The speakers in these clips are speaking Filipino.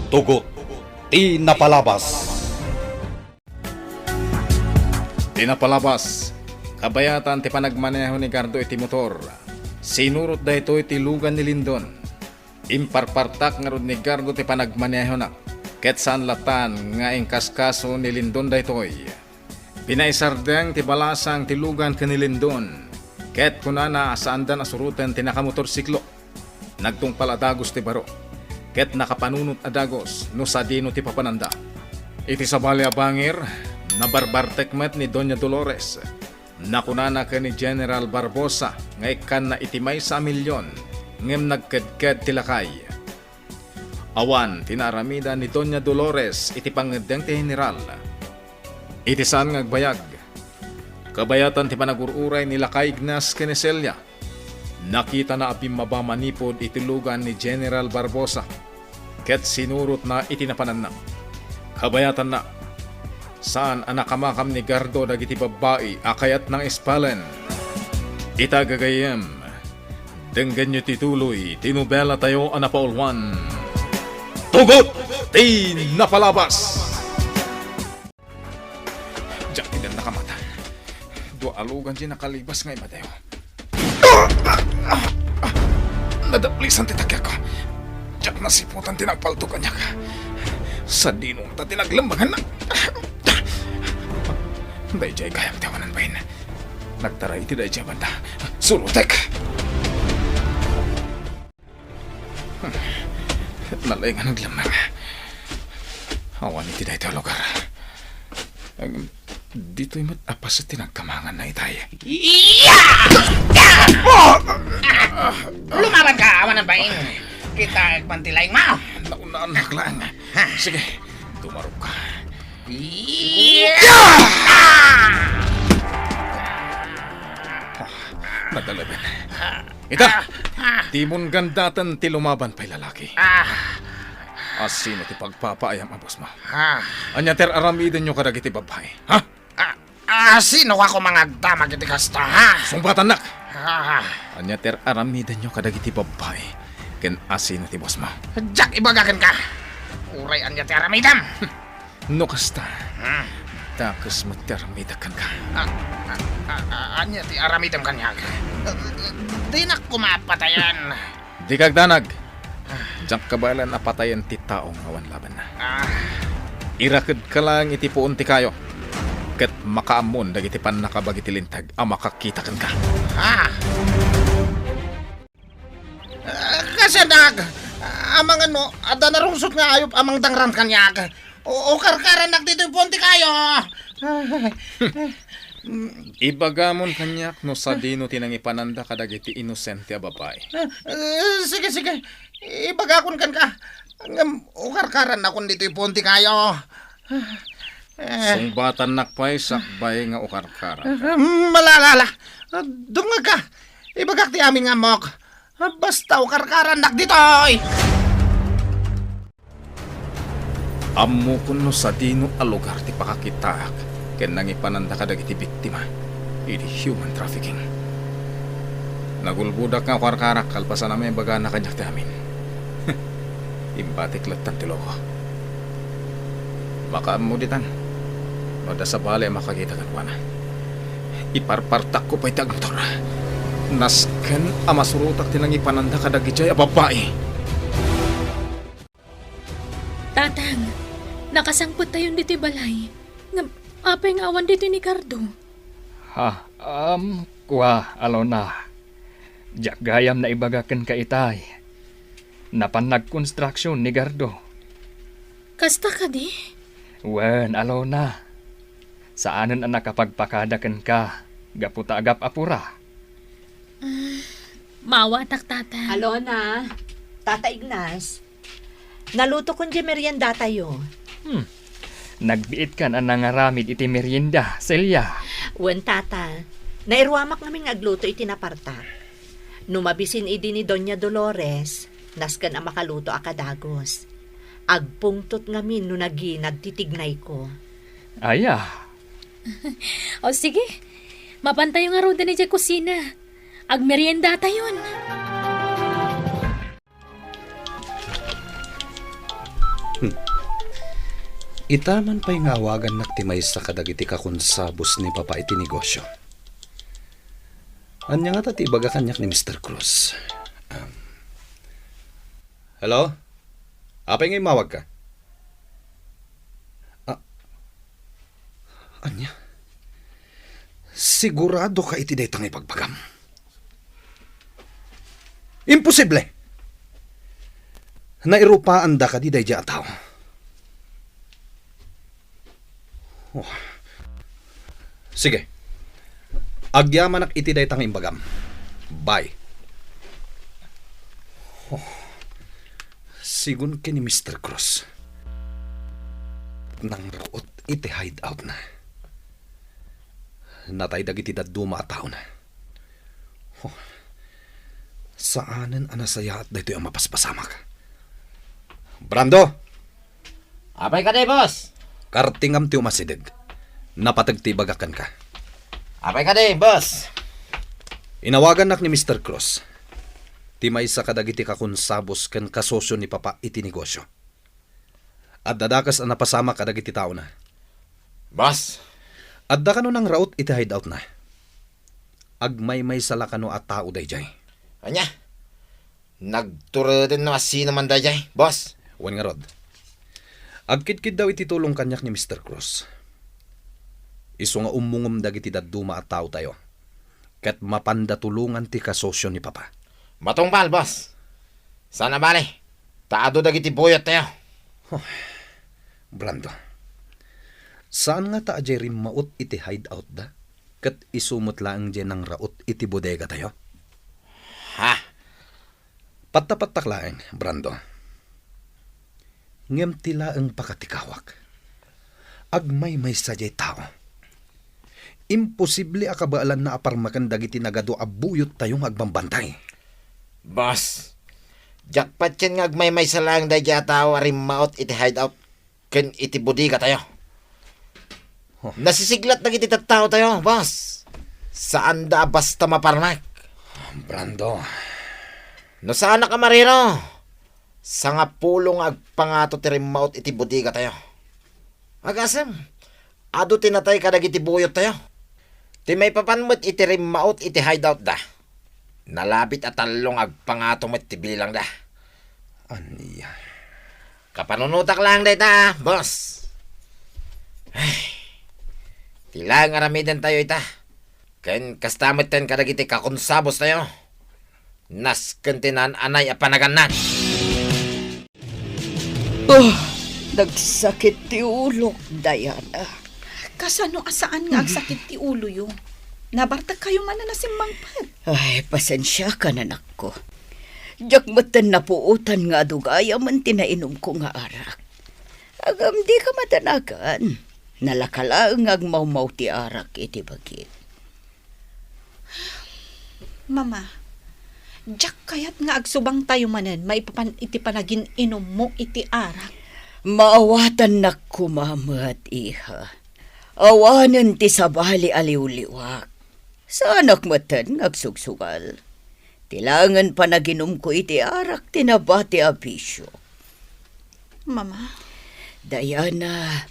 Tugot, ti napalabas. Tinapalabas, kabayatan ti panagmaneho ni Gardo iti motor. Sinurot da ito iti lugan ni Lindon. Imparpartak nga rod ni Gardo ti panagmaneho na. Ket saan latan nga ingkaskaso ni Lindon da ito'y. Pinaisardeng ti balasang ti lugan ka ni Lindon. Ket kunana saan da nasurutan ti nakamotorsiklo. Nagtungpal adagos ti baro. Ket nakapanunot adagos no sa dino ti papananda. Iti sabali abangir, nabarbartekmet ni Doña Dolores. Nakunana ka ni General Barbosa nga ikan na itimay sa milyon ngem nagkedked ti lakay. Awan tinaramida ni Doña Dolores iti pangedeng ti General. Iti saan ngagbayag. Kabayatan ti panagururay ni Lakay Ignas Keneselya. Nakita na abim mabamanipod iti lugan ni General Barbosa. Ket sinurot na iti napananam. Kabayatan na. Saan anakamakam ni Gardo dagiti babae akayat ng espalen. Itagagayem. Denggan nyo tituloy, tinubela tayo anapaulwan. Tugot! Ti napalabas! Diyak din nakamatan. Dua alugan di nakalibas ngay Mateo. Nadaplisan ti takya ko. Diyak nasiputan tinagpaltukan niya ka. Sa dinong ta tinaglambangan na. Dayjay kayang tawanan ba yun? Nagtaray ti dayjay banda. Surutek! Nalay nga naglamang. Awan iti dahi lugar. Dito'y matapas sa tinagkamangan na itay. Lumaban ka, awan ang baing. Kita agpantilaing mo. Naunanak lang. Sige, tumarog ka. Nadalaban. Ita! Timon gandatan ti lumaban pa'y lalaki. Asino ti pagpapaayam abos mo? Anya ter aramidan nyo kadag iti babae. Ha? Sino ako mga damag iti kasta, ha? Sumbatan nak! Anya ter aramidan nyo kadag iti babae. Ken asino ti boss mo? Jack, ibagakan ka. Uray anya ti aramidam. No kasta. Takos mo ti aramidakan ka. Anya ti aramidam kanya. Di na kumapatayan. Di kagdanag. Diyak kabalan na patayan ti taong awan laban na. Irakid ka lang iti puon ti kayo. Ket makaamon dagiti pan nakabag iti lintag ang makakita kan ka. Kasi nag, amang ano, ada narungsot nga ayop amang dangran kanyag. O karkaran nagdito yung punti kayo. Ibagamon kanyak no sa dino tinangipananda kadag iti inosente a babae. Sige. Ibagakon kan ka. O karkaran akon dito yung punti kayo. Sungbatan nakpay sakbay nga ukarkara. Malalala. Dungag ka. Ibagak ti aming amok. Basta o karkaran nagditoy. Ammo kuno sa dino a lugar ti pakakitaak ken nangipananda kadag iti biktima iti human trafficking. Nagulbudak nga ukarkara kalpasan namin baga na kanyak ti amin. Imbatik latan ti loko. Makaammo ditan. Mada sa bali makakita kan wana. Iparpartak ko pa'y tagmotor. Nasken amasurutak tinangipananda kadag ijay a babae. Tatang, nakasangpot tayon dito balay. Apay nga awan dito ni Cardo. Kuha, alona. Diyak gayam na ibagakan ka itay. Napanag-construction ni Gardo. Kasta ka di? Wen, alona. Saanan ang nakapagpakadakan ka? Gaputa agap apura. Mawatak, tatang. Alona, Tata Ignas, naluto kon di merienda tayo. Nagbiit kan ang nangaramid iti merienda, Celia. Wen tata, nairwamak namin agluto iti naparta. Numabisin idi ni Doña Dolores, naskan ang makaluto akadagos. Agpungtot ngamin no nagtitignay ko. Aya. O sige, mapantay yung aruda ni Jay kusina. Agmerienda tayon. Itaman pa'y ngawagan naktimay sa kadagiti kakonsabos ni Papa iti negosyo. Anya nga tati baga kanyak ni Mr. Cruz. Hello? Apay ngay mawag ka? Anya? Sigurado ka iti day tangay pagbagam. Imposible! Nairupaan da ka di day diya tao. Oh. Sige. Agyaman ak iti day tangay bagam. Bye. Oh. Sigun ka ni Mr. Cruz. Nang raot iti hideout na. Natay dagiti daduma at tao na. Oh. Saanan anasaya at dito yung mapaspasamak. Brando! Apay ka day, boss. Kartingam ti umasidig. Napatagtibagakan ka. Apay ka day, boss. Inawagan nak ni Mr. Cruz. Ti may sa kadagiti kakonsabos ken kasosyo ni Papa iti negosyo. At dadakas ang napasama kadagiti tao na. Boss. At da kano nang raot iti hideout na. Agmay-may sala kano at tao dayjay. Anya? Nagturo din na sino man dayjay, boss. Wan nga rod. Agkidkid daw iti tulong kanyak ni Mr. Cruz. Iso nga umungom dagiti daduma at tao tayo. Ket mapanda tulungan ti kasosyo ni Papa. Matungpal, boss. Sana bali. Taado dagiti buyot tayo. Brando. Saan nga ta ajay rin maut iti hideout da? Ket isumot lang dyan ng raot iti bodega tayo? Ha? Patapatak laeng, Brando. Ngem tila ang pakatikawak. Agmay-may sadyay tao. Imposible akabaalan na aparmakan dagiti nagado abuyot tayong agbambantay. Boss. Jackpot yan nga agmay-may sa lang dayjay tao arimaot iti hideout. Ken iti bodega tayo. Nasisiglat na iti tao tayo, boss. Saan da basta maparmak? Brando. No saan na ka marino? Sa nga pulong agpangato ti rimaut iti bodega tayo. Agasem, ado tinatay ka dagiti buyot tayo. Ti may papanmot iti rimaut iti hideout da. Nalabit at talong agpangato mo iti bilang da. Aniya. Kapanunutak lang da, boss. Ay, tila nga ramidan tayo ita. Ken kastamit ten kadagiti kakonsabos tayo. Nas kentinan anay apanaganan. Oh, nagsakit ti ulo, Diana. Kasano asaan nga agsakit ti ulo yo? Nabartag kayo man na nasimmangpad. Ay, pasensya ka na nakko. Diyak matan na puutan nga dugaya man tinainom ko nga arak. Agam di ka matanagan. Nalakalaang agmaumaw ti arak iti bagit. Mama, Jack kayat nga agsubang tayo manen, maipapan iti panagin inom mo iti arak. Maawatan nakko mama at iha. Awanan ti sabali aliw-liwak. Sa anak matan agsugsugal. Tilangan pa naginom ko iti arak tinabati abisyo. Mama, Diana,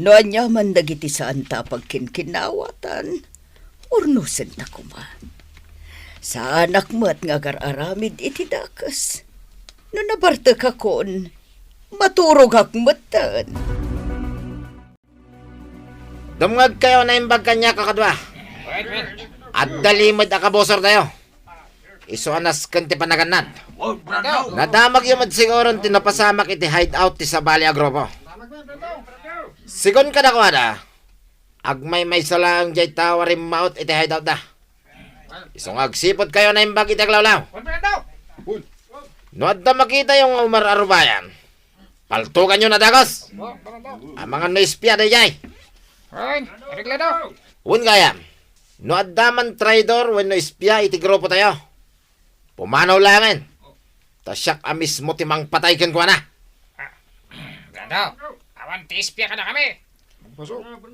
no anyaman dagiti saan ta pagkinkinawatan, urnusen na kuma. Sa anak mo at nga kararamid iti dakas. No nabarta ka kon, maturog hakmatan. Dumngag kayo na imbag kanya kakadwa. At dalimod akabosor tayo. Iso anas kanti panaganan. Nadamag yung siguro tinapasamak iti hideout ti Sabali Agropo. Sigon ka na ko ada. Agmay may salang jay tawarim maut iti hideout da. Isong agsipot kayo na imbag iti aglawlaw. No adda makita yung Umar Arubayan. Paltukan nyo na dagos. Ang mga naispya da jay. Un gayam. No addaman traidor when no ispya iti grupo tayo. Pumanaw langan. Tasyak amis mo timang pataykan ko na. Ganda, awan tispya ka na kami.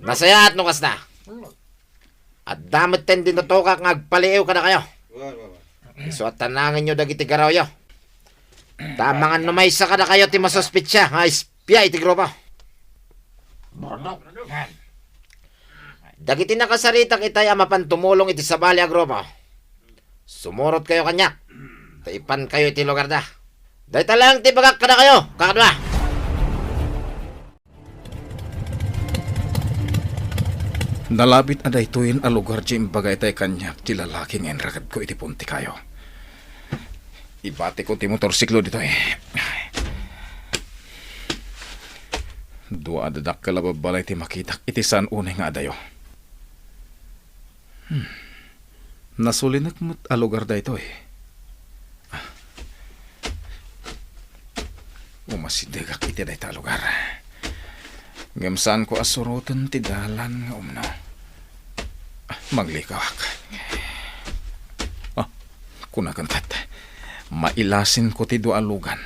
Nasaya at nukas na. At damit ten din natokak ngagpaliiw ka na kayo. So at tanangin nyo dagiti garaw yo. Tamangan numaysa ka na kayo ti masospitsya. Piya iti grupo. Brando. Yan. Dagiti nakasarita kitay amapan tumulong iti sabali a grupo. Sumurot kayo kanyak. Taipan kayo iti lugar da. Dahil talang tibagak ka na kayo, kakadwa. Nalabit na daytoyin a lugar di imbagay tay kanyak ti lalaki ngayon ragad ko iti punti kayo. Ibati ko ti motorsiklo dito eh. Dua adadak kalababalay ti makitak iti san unay nga adayo. Nasulinak mo't a lugar dayto eh. Umasidegak iti dayta lugar. Ngamsaan ko asurutan ti dalan nga umno. Maglikawak. Kunakantat. Mailasin ko ti dua lugan.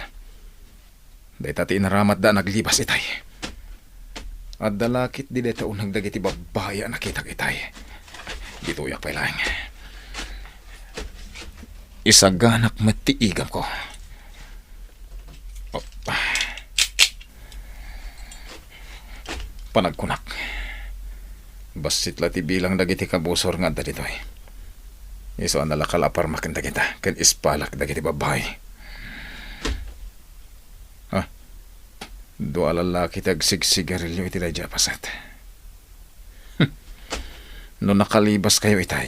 Dayta ti inaramat da naglibas itay. At dalakit di dayta unang dagiti babaya nakita itay. Dituyak pa ilang. Isaganak matiigam ko. Panagkunak. Basit lati bilang dagiti kabusor nga da dito eh. Iso ang nalakalapar makinda kita. Kan ispalak dagiti babay. Dua lalaki tagsigsigarilyo iti dayja pasat. No nakalibas kayo itay.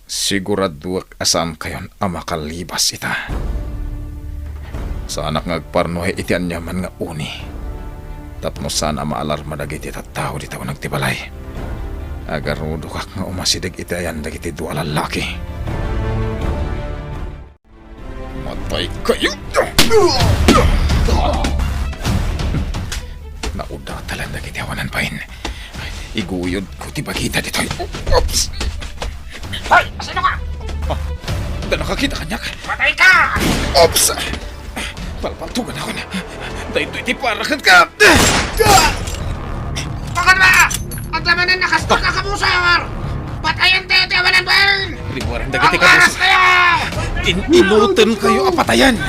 Siguraduak asam kayon ang makalibas ita. Sa anak ngagparnohe iti anyaman nga uni. Tapno sana maalarma dagiti tattao di tao nagtibalay. Agarudo kak nga umasidig itayan dagiti dua lalaki. Matay kayo! Naudatalan dagiti awanan pahin. Iguyod ko ti bagita dito. Oops! Hoy! Sino ka? Da nakakita kanyak. Patay ka! Oops! Palpantugan ako na. Dahil iti parakan ka. Bakit ba? Ang laman na nakastok ka kabusar! Patayan tayo tiyawanan ba yun? Libuaran dagiti Ang aras kabusor. kayo! Inutan kayo apatayan.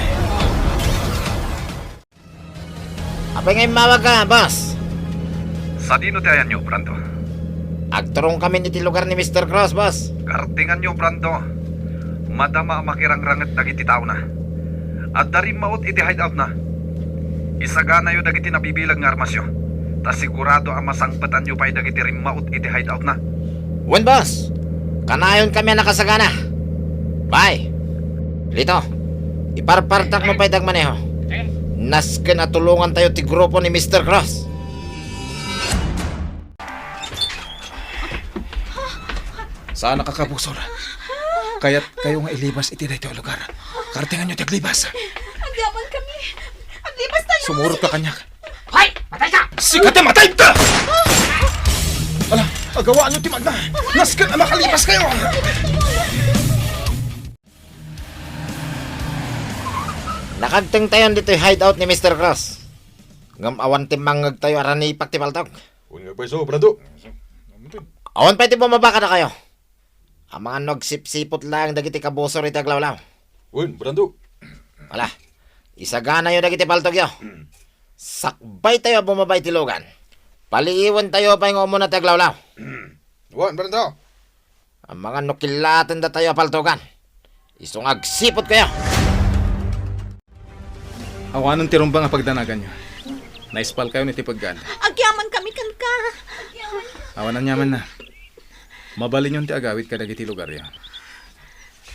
Apay ngay mawag ka, boss. Sa dino tayan nyo, Brando? Agturong kami iti lugar ni Mr. Cross, boss. Kartingan nyo, Brando. Madama ang makirangrangat dagiti tao na. At darim maot iti hideout na. Isagana nyo dagiti nabibilag nga armasyo. Ta sigurado ang masangpatan nyo pa'y dagiti rimmaot iti hideout na. Wen, boss. Kanayon kami ang nakasagana. Bye. Lito, iparpartak mo pa'y dagmaneho. Nasken at tulungan tayo ti grupo ni Mr. Cross. Saan nakakabusor? Kaya't kayo nga ilibas iti dayto lugar. Kartingan nyo taglibas. Agyaman kami. Aglibas tayo. Sumurot ka kanyak. Hoy! Patay ka! Sikate matay ta! Ala, agawaan nyo timag na. Naskan na makalibas kayo. Nakagteng tayo dito yung hideout ni Mr. Cross. Ngam awan timangag tayo arani ipagtipaltog. Huwag nga so, Brando. Awan pa iti bumaba ka na kayo. Ang mga nagsipsipot lang dagiti kabusor iti aglawlaw. Huwag, Brando. Wala, isagana yun dagiti paltog yo. Sakbay tayo bumaba iti lugan. Paliiwan tayo pa yung umuna iti aglawlaw. Huwag, Brando. Ang mga nukilatan da tayo paltogan. Isong agsipot kayo. Awanan tirumbang ang pagdanagan nyo. Naispal kayo niti paggan. Agyaman kami kan ka. Awanan nyaman na. Mabalin yung ti agawit ka dagiti lugar ya.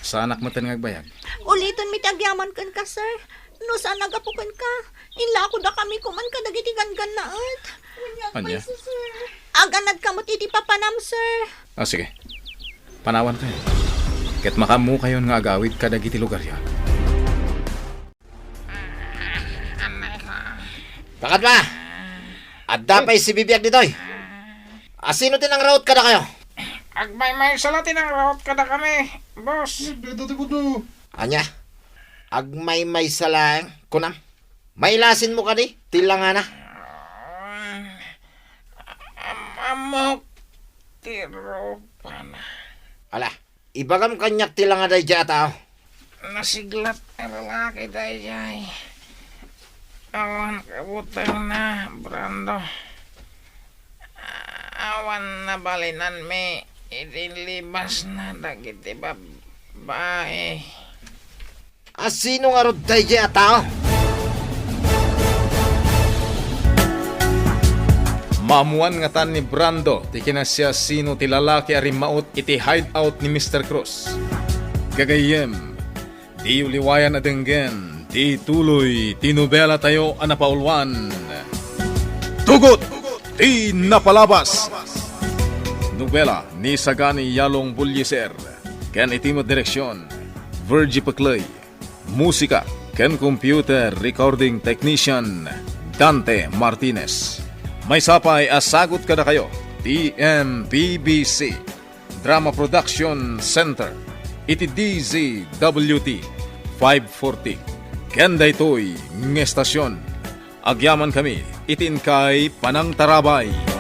Sa anak mo ngagbayag. Uliton mi agyaman kan ka, sir. No saan nagapukan ka. Inla ko da kami kuman ka dagiti gangan naat. Anya? Aganad kamot iti papanam, sir. Sige. Panawan kayo. Ket makamu kayo nga agawit ka dagiti lugar ya. Bakit ba? At dapay si bibiyag ditoy. Asino tinang route ka na kayo? Agmay-may salatin ang rawat ka na kami, boss. Anya? Agmay-may salang. Kunam? Mailasin mo ka di? Tilanga na. Amok. Tiro pa na. Ala, ibagam kanyak tilanga day dya tao. Nasiglat ang lalaki dayay. Awan kabutang na, Brando. Awan na balinan me. Idinlibas na dagiti babae. Sino nga rod tayo di tao? Mamuan nga tan ni Brando, ti kinasya sino ti lalaki ari maot iti hideout ni Mr. Cruz. Gagayem, di uliwayan na denggen, di tuloy, ti nobela tayo anapaulwan. Tugot, di napalabas. Nobela ni Sagani Yalong Bulyeser, ken iti mo direksyon, Virgie Paclay. Musika, ken computer recording technician, Dante Martinez. May sapay asagot kada kayo, TMPBC, Drama Production Center, iti DZWT 540. Kenda ito'y ng estasyon. Agyaman kami, itin kay Panang Tarabay.